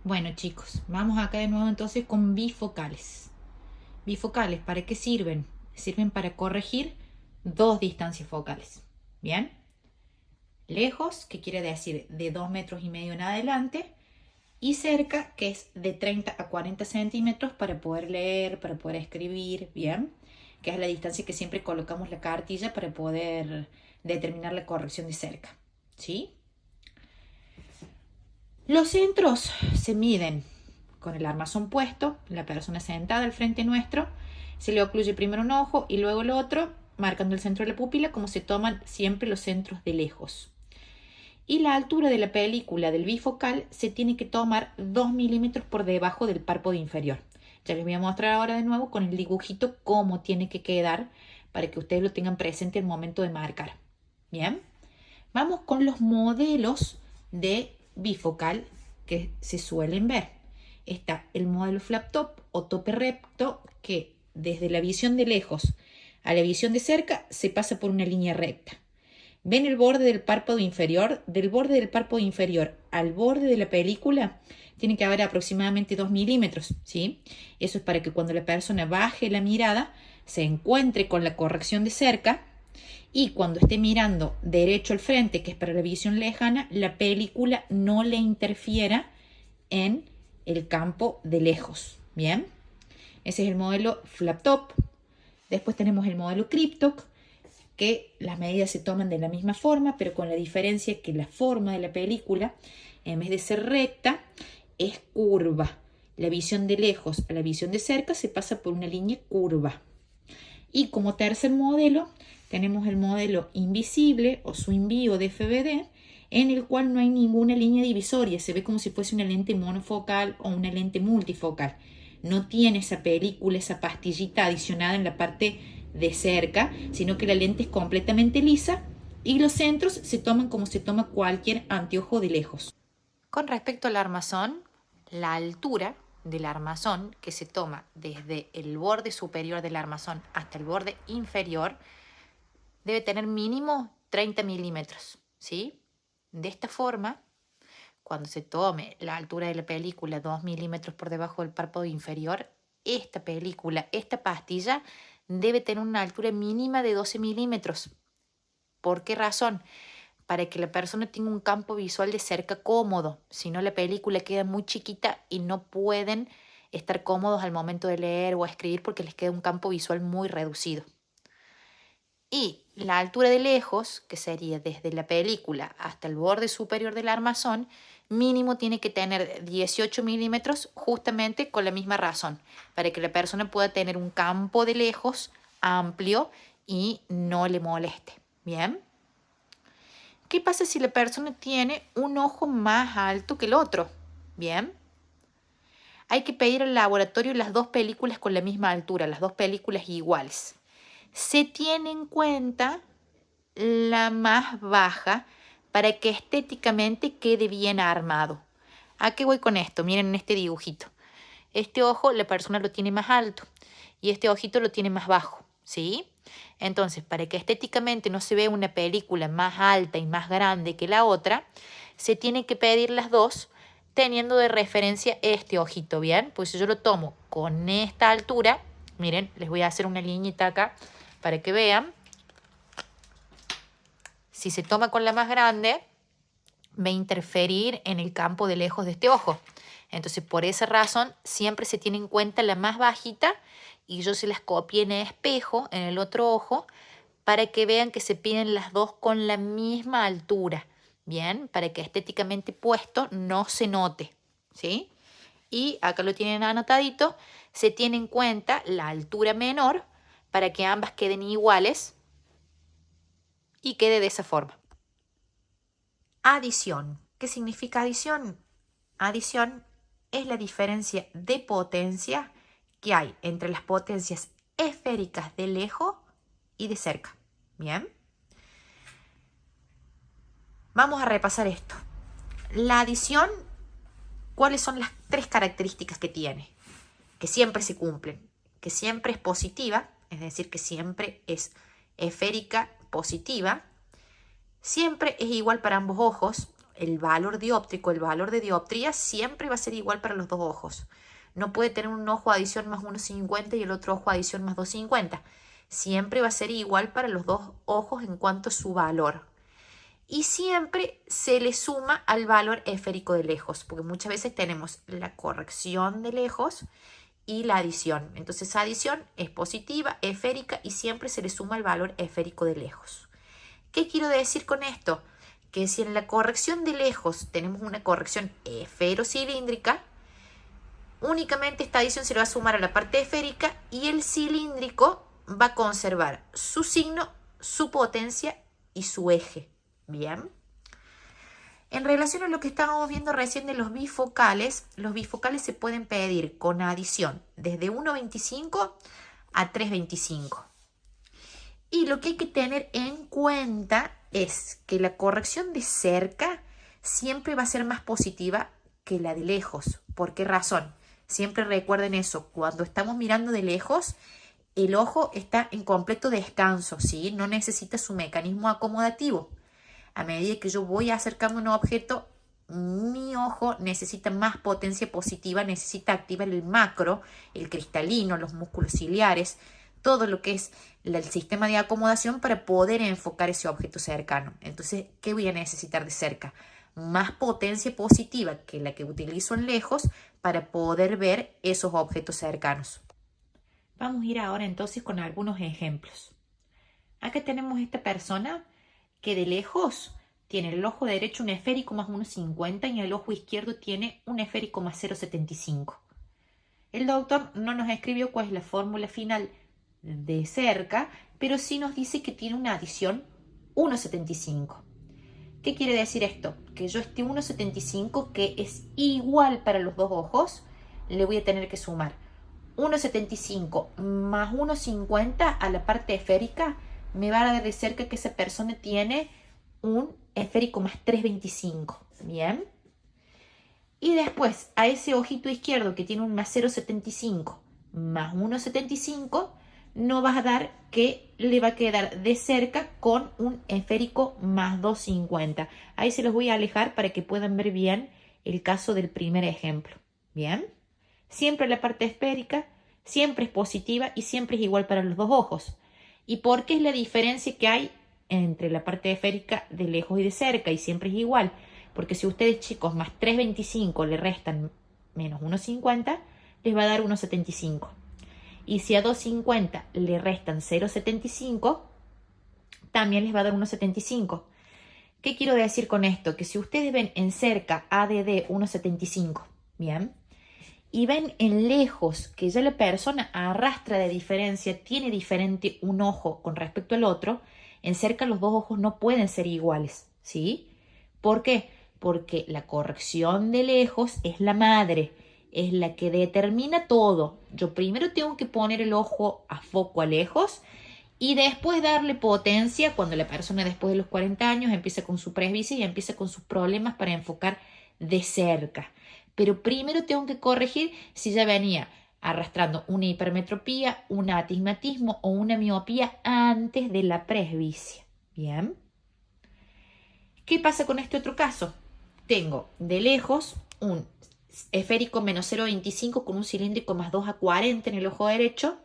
Bueno, chicos, vamos acá de nuevo entonces con bifocales. Bifocales, ¿para qué sirven? Sirven para corregir dos distancias focales. Bien, lejos, que quiere decir de 2,5 metros en adelante, y cerca, que es de 30 a 40 centímetros para poder leer, para poder escribir, bien, que es la distancia que siempre colocamos la cartilla para poder determinar la corrección de cerca. ¿Sí? Los centros se miden con el armazón puesto, la persona sentada al frente nuestro, se le ocluye primero un ojo y luego el otro, marcando el centro de la pupila, como se toman siempre los centros de lejos. Y la altura de la película del bifocal se tiene que tomar 2 milímetros por debajo del párpado inferior. Ya les voy a mostrar ahora de nuevo con el dibujito cómo tiene que quedar para que ustedes lo tengan presente al momento de marcar. Bien, vamos con los modelos de bifocal que se suelen ver. Está el modelo flap top o tope recto, que desde la visión de lejos a la visión de cerca se pasa por una línea recta. ¿Ven el borde del párpado inferior? Del borde del párpado inferior al borde de la película tiene que haber aproximadamente 2 milímetros, ¿sí? Eso es para que cuando la persona baje la mirada se encuentre con la corrección de cerca, y cuando esté mirando derecho al frente, que es para la visión lejana, la película no le interfiera en el campo de lejos. Bien, ese es el modelo flap top. Después tenemos el modelo cryptok, que las medidas se toman de la misma forma, pero con la diferencia que la forma de la película, en vez de ser recta, es curva. La visión de lejos a la visión de cerca se pasa por una línea curva. Y como tercer modelo tenemos el modelo invisible o swing view de FBD, en el cual no hay ninguna línea divisoria, se ve como si fuese una lente monofocal o una lente multifocal. No tiene esa película, esa pastillita adicionada en la parte de cerca, sino que la lente es completamente lisa y los centros se toman como se toma cualquier anteojo de lejos. Con respecto al armazón, la altura del armazón, que se toma desde el borde superior del armazón hasta el borde inferior, debe tener mínimo 30 milímetros, ¿sí? De esta forma, cuando se tome la altura de la película 2 milímetros por debajo del párpado inferior, esta película, esta pastilla, debe tener una altura mínima de 12 milímetros. ¿Por qué razón? Para que la persona tenga un campo visual de cerca cómodo. Si no, la película queda muy chiquita y no pueden estar cómodos al momento de leer o escribir porque les queda un campo visual muy reducido. Y la altura de lejos, que sería desde la película hasta el borde superior del armazón, mínimo tiene que tener 18 milímetros, justamente con la misma razón, para que la persona pueda tener un campo de lejos amplio y no le moleste. ¿Bien? ¿Qué pasa si la persona tiene un ojo más alto que el otro? Bien. Hay que pedir al laboratorio las dos películas con la misma altura, las dos películas iguales. Se tiene en cuenta la más baja para que estéticamente quede bien armado. ¿A qué voy con esto? Miren en este dibujito. Este ojo la persona lo tiene más alto y este ojito lo tiene más bajo, ¿sí? Entonces, para que estéticamente no se vea una película más alta y más grande que la otra, se tiene que pedir las dos teniendo de referencia este ojito, ¿bien? Pues si yo lo tomo con esta altura, miren, les voy a hacer una liñita acá para que vean. Si se toma con la más grande, va a interferir en el campo de lejos de este ojo. Entonces, por esa razón, siempre se tiene en cuenta la más bajita y yo se las copié en el espejo, en el otro ojo, para que vean que se piden las dos con la misma altura. Bien, para que estéticamente puesto no se note, ¿sí? Y acá lo tienen anotadito, se tiene en cuenta la altura menor para que ambas queden iguales y quede de esa forma. Adición. ¿Qué significa adición? Adición es la diferencia de potencia que hay entre las potencias esféricas de lejos y de cerca. Bien. Vamos a repasar esto. La adición, ¿cuáles son las tres características que tiene? Que siempre se cumplen, que siempre es positiva, es decir, que siempre es esférica positiva, siempre es igual para ambos ojos, el valor dióptrico, el valor de dioptría, siempre va a ser igual para los dos ojos. No puede tener un ojo adición más 1,50 y el otro ojo adición más 2,50. Siempre va a ser igual para los dos ojos en cuanto a su valor. Y siempre se le suma al valor esférico de lejos, porque muchas veces tenemos la corrección de lejos y la adición. Entonces esa adición es positiva, esférica, y siempre se le suma el valor esférico de lejos. ¿Qué quiero decir con esto? Que si en la corrección de lejos tenemos una corrección esferocilíndrica, únicamente esta adición se le va a sumar a la parte esférica y el cilíndrico va a conservar su signo, su potencia y su eje. Bien. En relación a lo que estábamos viendo recién de los bifocales se pueden pedir con adición desde 1,25 a 3,25. Y lo que hay que tener en cuenta es que la corrección de cerca siempre va a ser más positiva que la de lejos. ¿Por qué razón? Siempre recuerden eso, cuando estamos mirando de lejos, el ojo está en completo descanso, ¿sí? No necesita su mecanismo acomodativo. A medida que yo voy acercando un objeto, mi ojo necesita más potencia positiva, necesita activar el macro, el cristalino, los músculos ciliares, todo lo que es el sistema de acomodación para poder enfocar ese objeto cercano. Entonces, ¿qué voy a necesitar de cerca? Más potencia positiva que la que utilizo en lejos para poder ver esos objetos cercanos. Vamos a ir ahora entonces con algunos ejemplos. Acá tenemos esta persona que de lejos tiene el ojo derecho un esférico más 1,50 y el ojo izquierdo tiene un esférico más 0,75. El doctor no nos escribió cuál es la fórmula final de cerca, pero sí nos dice que tiene una adición 1,75. ¿Qué quiere decir esto? Que yo este 1,75, que es igual para los dos ojos, le voy a tener que sumar 1,75 más 1,50 a la parte esférica, me va a dar de cerca que esa persona tiene un esférico más 3,25. Bien. Y después a ese ojito izquierdo que tiene un más 0,75 más 1,75, nos va a dar que le va a quedar de cerca con un esférico más 2,50. Ahí se los voy a alejar para que puedan ver bien el caso del primer ejemplo. Bien. Siempre la parte esférica, siempre es positiva y siempre es igual para los dos ojos. ¿Y por qué es la diferencia que hay entre la parte esférica de lejos y de cerca? Y siempre es igual. Porque si ustedes, chicos, más 3,25 le restan menos 1,50, les va a dar 1,75. Y si a 2,50 le restan 0,75, también les va a dar 1,75. ¿Qué quiero decir con esto? Que si ustedes ven en cerca ADD 1,75, ¿bien? Y ven en lejos que ya la persona arrastra de diferencia, tiene diferente un ojo con respecto al otro, en cerca los dos ojos no pueden ser iguales, ¿sí? ¿Por qué? Porque la corrección de lejos es la madre, es la que determina todo. Yo primero tengo que poner el ojo a foco a lejos y después darle potencia cuando la persona después de los 40 años empieza con su presbicia y empieza con sus problemas para enfocar de cerca. Pero primero tengo que corregir si ya venía arrastrando una hipermetropía, un astigmatismo o una miopía antes de la presbicia. Bien. ¿Qué pasa con este otro caso? Tengo de lejos un esférico menos 0,25 con un cilíndrico más 2,40 en el ojo derecho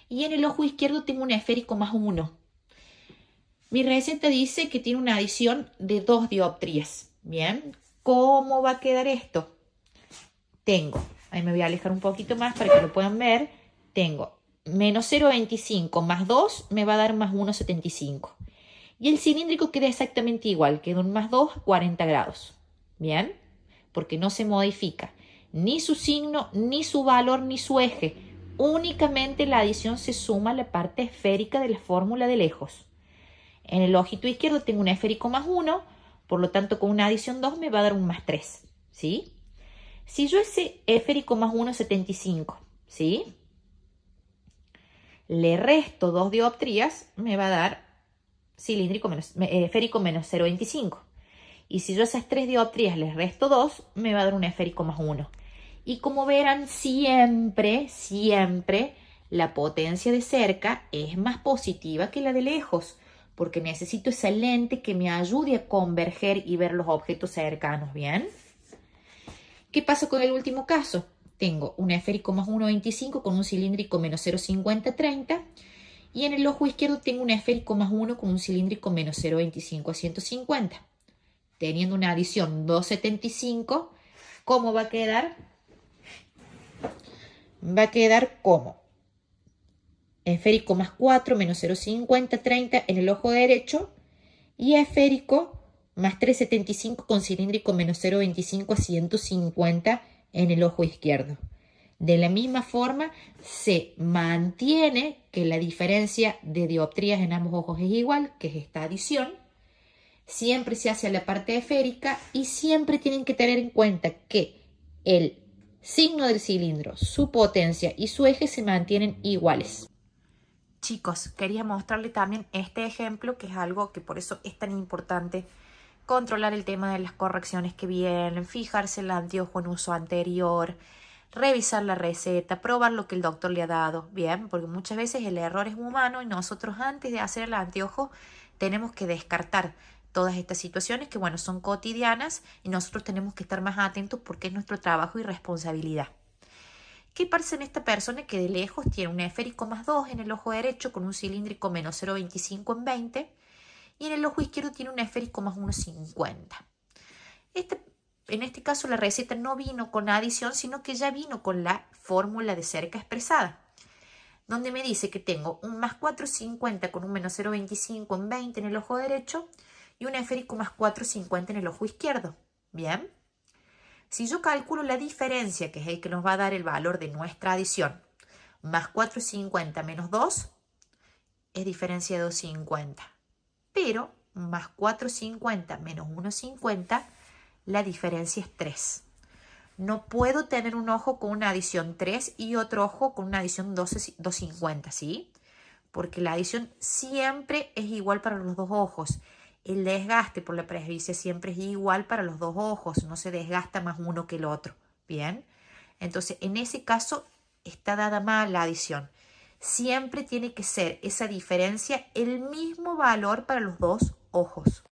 y en el ojo izquierdo tengo un esférico más 1. Mi receta dice que tiene una adición de 2 dioptrías. Bien. ¿Cómo va a quedar esto? Tengo, ahí me voy a alejar un poquito más para que lo puedan ver, tengo menos 0,25 más 2 me va a dar más 1,75. Y el cilíndrico queda exactamente igual, queda un más 2 a 40 grados. ¿Bien? Porque no se modifica ni su signo, ni su valor, ni su eje. Únicamente la adición se suma a la parte esférica de la fórmula de lejos. En el ojito izquierdo tengo un esférico más 1, por lo tanto con una adición 2 me va a dar un más 3. ¿Sí? Si yo ese esférico más 1,75, ¿sí? Le resto 2 dioptrías, me va a dar esférico menos 0,25. Y si yo a esas 3 dioptrías les resto 2, me va a dar un esférico más 1. Y como verán, siempre la potencia de cerca es más positiva que la de lejos. porque necesito esa lente que me ayude a converger y ver los objetos cercanos, ¿bien? ¿Qué pasa con el último caso? Tengo un esférico más 1,25 con un cilíndrico menos 0,50-30 y en el ojo izquierdo tengo un esférico más 1 con un cilíndrico menos 0,25 a 150. Teniendo una adición 2,75, ¿cómo va a quedar? Va a quedar como esférico más 4 menos 0,50-30 en el ojo derecho y esférico más 3,75 con cilíndrico menos 0,25 a 150 en el ojo izquierdo. De la misma forma, se mantiene que la diferencia de dioptrías en ambos ojos es igual, que es esta adición. Siempre se hace a la parte esférica y siempre tienen que tener en cuenta que el signo del cilindro, su potencia y su eje se mantienen iguales. Chicos, quería mostrarles también este ejemplo, que es algo que por eso es tan importante controlar el tema de las correcciones que vienen, fijarse el anteojo en uso anterior, revisar la receta, probar lo que el doctor le ha dado, bien, porque muchas veces el error es humano y nosotros antes de hacer el anteojo tenemos que descartar todas estas situaciones que, bueno, son cotidianas y nosotros tenemos que estar más atentos porque es nuestro trabajo y responsabilidad. ¿Qué pasa en esta persona que de lejos tiene un esférico más 2 en el ojo derecho con un cilíndrico menos 0,25 en 20 y en el ojo izquierdo tiene un esférico más 1,50? En este caso la receta no vino con adición, sino que ya vino con la fórmula de cerca expresada, donde me dice que tengo un más 4,50 con un menos 0,25 en 20 en el ojo derecho y un esférico más 4,50 en el ojo izquierdo. Bien. Si yo calculo la diferencia, que es el que nos va a dar el valor de nuestra adición, más 4,50 menos 2, es diferencia de 2,50. Pero más 4,50 menos 1,50, la diferencia es 3. No puedo tener un ojo con una adición 3 y otro ojo con una adición 2,50, ¿sí? Porque la adición siempre es igual para los dos ojos. El desgaste por la presbicia siempre es igual para los dos ojos, no se desgasta más uno que el otro, ¿bien? Entonces, en ese caso está dada mal la adición. Siempre tiene que ser esa diferencia el mismo valor para los dos ojos.